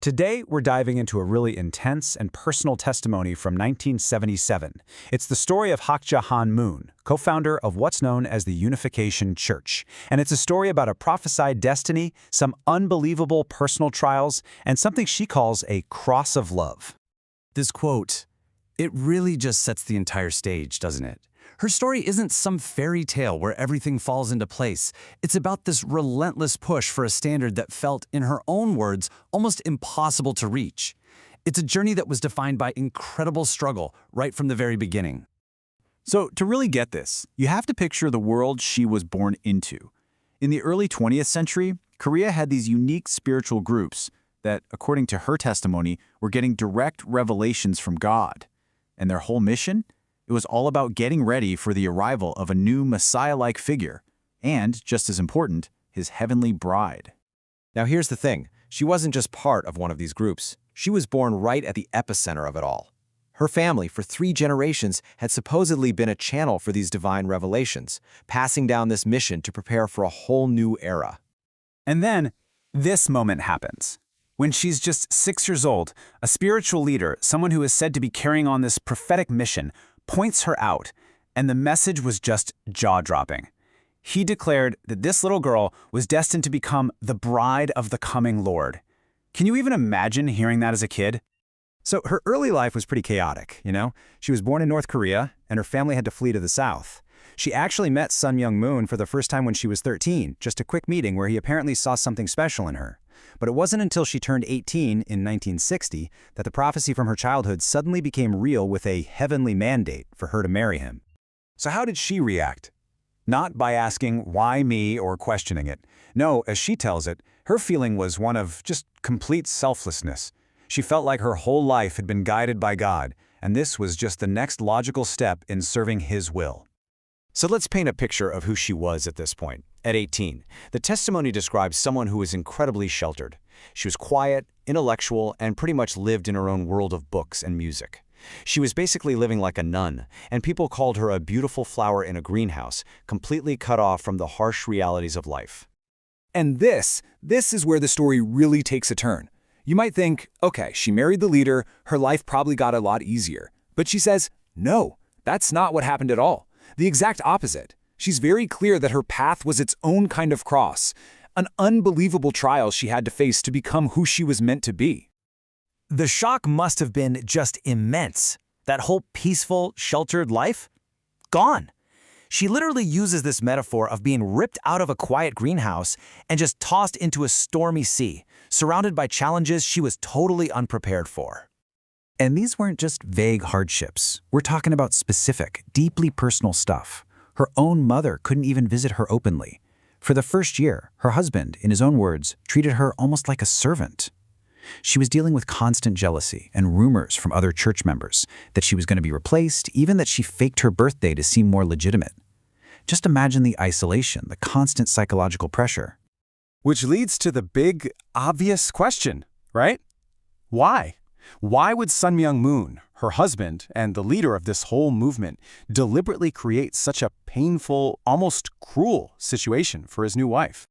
Today, we're diving into a really intense and personal testimony from 1977. It's the story of Hak Han Moon, co-founder of what's known as the Unification Church. And it's a story about a prophesied destiny, some unbelievable personal trials, and something she calls a cross of love. This quote, it really just sets the entire stage, doesn't it? Her story isn't some fairy tale where everything falls into place. It's about this relentless push for a standard that felt, in her own words, almost impossible to reach. It's a journey that was defined by incredible struggle right from the very beginning. So, to really get this, you have to picture the world she was born into. In the early 20th century, Korea had these unique spiritual groups that, according to her testimony, were getting direct revelations from God. And their whole mission? It was all about getting ready for the arrival of a new Messiah-like figure, and, just as important, his heavenly bride. Now here's the thing, she wasn't just part of one of these groups. She was born right at the epicenter of it all. Her family, for 3 generations, had supposedly been a channel for these divine revelations, passing down this mission to prepare for a whole new era. And then, this moment happens. When she's just 6 years old, a spiritual leader, someone who is said to be carrying on this prophetic mission, points her out, and the message was just jaw-dropping. He declared that this little girl was destined to become the bride of the coming Lord. Can you even imagine hearing that as a kid? So her early life was pretty chaotic, you know? She was born in North Korea, and her family had to flee to the south. She actually met Sun Moon for the first time when she was 13, just a quick meeting where he apparently saw something special in her. But it wasn't until she turned 18 in 1960 that the prophecy from her childhood suddenly became real with a heavenly mandate for her to marry him. So how did she react? Not by asking, why me, or questioning it. No, as she tells it, her feeling was one of just complete selflessness. She felt like her whole life had been guided by God, and this was just the next logical step in serving His will. So let's paint a picture of who she was at this point. At 18, the testimony describes someone who was incredibly sheltered. She was quiet, intellectual, and pretty much lived in her own world of books and music. She was basically living like a nun, and people called her a beautiful flower in a greenhouse, completely cut off from the harsh realities of life. And this is where the story really takes a turn. You might think, okay, she married the leader, her life probably got a lot easier. But she says, no, that's not what happened at all. The exact opposite. She's very clear that her path was its own kind of cross, an unbelievable trial she had to face to become who she was meant to be. The shock must have been just immense. That whole peaceful, sheltered life? Gone. She literally uses this metaphor of being ripped out of a quiet greenhouse and just tossed into a stormy sea, surrounded by challenges she was totally unprepared for. And these weren't just vague hardships. We're talking about specific, deeply personal stuff. Her own mother couldn't even visit her openly. For the first year, her husband, in his own words, treated her almost like a servant. She was dealing with constant jealousy and rumors from other church members that she was going to be replaced, even that she faked her birthday to seem more legitimate. Just imagine the isolation, the constant psychological pressure. Which leads to the big, obvious question, right? Why? Why would Sun Moon, her husband and the leader of this whole movement, deliberately create such a painful, almost cruel situation for his new wife?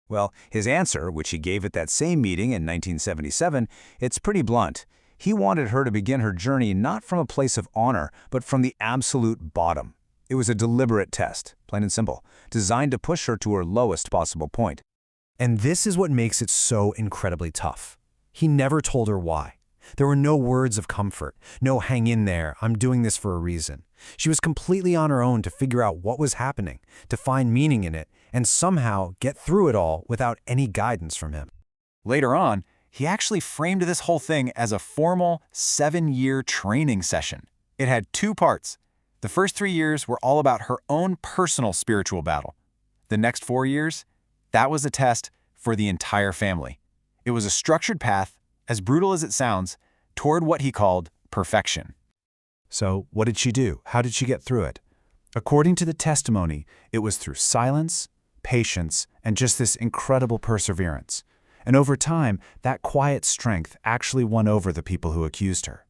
Well, his answer, which he gave at that same meeting in 1977, it's pretty blunt. He wanted her to begin her journey not from a place of honor, but from the absolute bottom. It was a deliberate test, plain and simple, designed to push her to her lowest possible point. And this is what makes it so incredibly tough. He never told her why. There were no words of comfort, no hang in there, I'm doing this for a reason. She was completely on her own to figure out what was happening, to find meaning in it, and somehow get through it all without any guidance from him. Later on, he actually framed this whole thing as a formal 7-year training session. It had 2 parts. The first 3 years were all about her own personal spiritual battle. The next 4 years, that was a test for the entire family. It was a structured path, as brutal as it sounds, toward what he called perfection. So, what did she do? How did she get through it? According to the testimony, it was through silence, patience, and just this incredible perseverance. And over time, that quiet strength actually won over the people who accused her.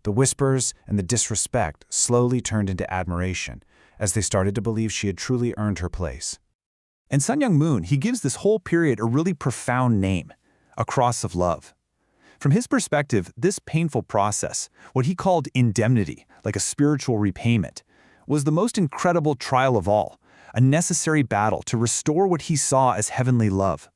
The whispers and the disrespect slowly turned into admiration as they started to believe she had truly earned her place. And Sun Moon, he gives this whole period a really profound name, a cross of love. From his perspective, this painful process, what he called indemnity, like a spiritual repayment, was the most incredible trial of all, a necessary battle to restore what he saw as heavenly love.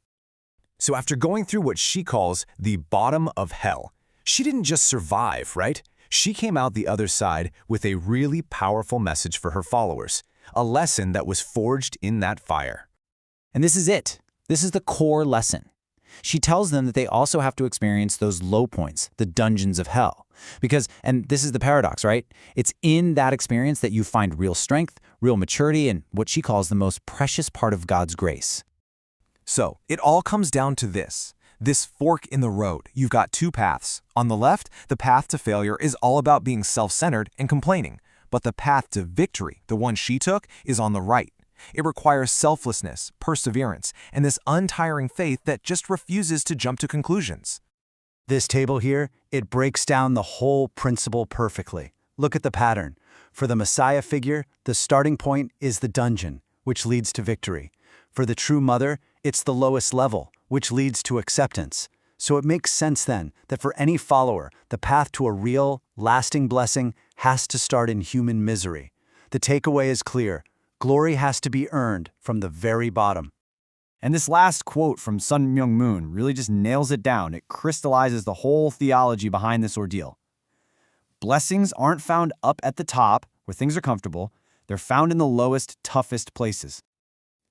So after going through what she calls the bottom of hell, she didn't just survive, right? She came out the other side with a really powerful message for her followers, a lesson that was forged in that fire. And this is it. This is the core lesson. She tells them that they also have to experience those low points, the dungeons of hell. Because, and this is the paradox, right? It's in that experience that you find real strength, real maturity, and what she calls the most precious part of God's grace. So, it all comes down to this fork in the road. You've got two paths. On the left, the path to failure is all about being self-centered and complaining. But the path to victory, the one she took, is on the right. It requires selflessness, perseverance, and this untiring faith that just refuses to jump to conclusions. This table here, it breaks down the whole principle perfectly. Look at the pattern. For the Messiah figure, the starting point is the dungeon, which leads to victory. For the true mother, it's the lowest level, which leads to acceptance. So it makes sense then that for any follower, the path to a real, lasting blessing has to start in human misery. The takeaway is clear. Glory has to be earned from the very bottom. And this last quote from Sun Myung Moon really just nails it down. It crystallizes the whole theology behind this ordeal. Blessings aren't found up at the top, where things are comfortable. They're found in the lowest, toughest places.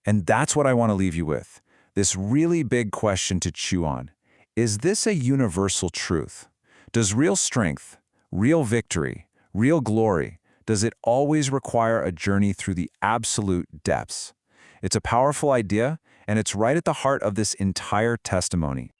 And that's what I want to leave you with. This really big question to chew on. Is this a universal truth? Does real strength, real victory, real glory, does it always require a journey through the absolute depths? It's a powerful idea, and it's right at the heart of this entire testimony.